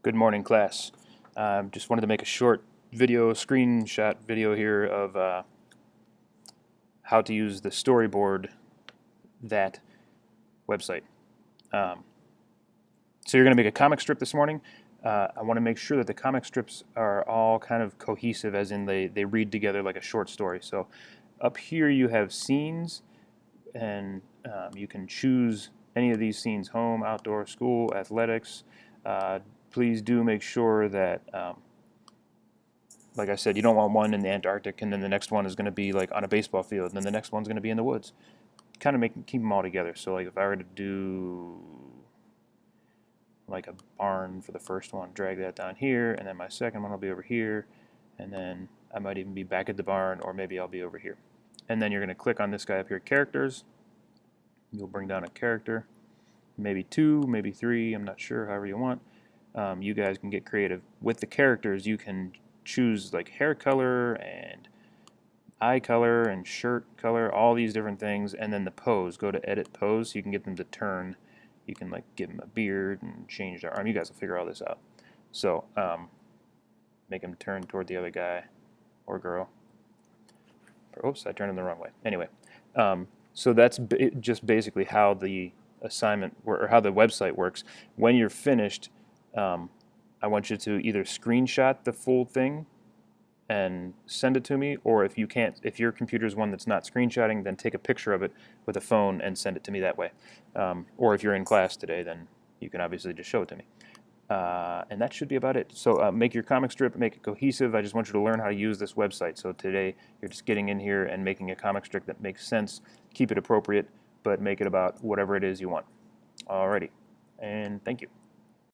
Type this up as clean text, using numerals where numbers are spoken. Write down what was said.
Good morning, class. Just wanted to make a short screenshot video here of how to use the storyboard that website. Um, so you're going to make a comic strip this morning. I want to make sure that the comic strips are all kind of cohesive, as in they read together like a short story. So up here you have scenes, and you can choose any of these scenes: home, outdoor, school, athletics. Please do make sure that like I said, you don't want one in the Antarctic and then the next one is going to be like on a baseball field and then the next one's going to be in the woods. Kind of keep them all together. So like if I were to do like a barn for the first one, drag that down here, and then my second one will be over here, and then I might even be back at the barn, or maybe I'll be over here. And then you're going to click on this guy up here, characters. You'll bring down a character, maybe two, maybe three, I'm not sure, however you want. You guys can get creative. With the characters, you can choose like hair color and eye color and shirt color, all these different things, and then the pose. Go to edit pose so you can get them to turn. You can like give them a beard and change their arm. You guys will figure all this out. So make them turn toward the other guy or girl. Oops, I turned in the wrong way. Anyway, so that's just basically how the assignment or how the website works. When you're finished, I want you to either screenshot the full thing and send it to me, or if you can't, if your computer is one that's not screenshotting, then take a picture of it with a phone and send it to me that way. Or if you're in class today, then you can obviously just show it to me. And that should be about it. So make your comic strip, make it cohesive. I just want you to learn how to use this website. So today you're just getting in here and making a comic strip that makes sense. Keep it appropriate, but make it about whatever it is you want. Alrighty, and thank you.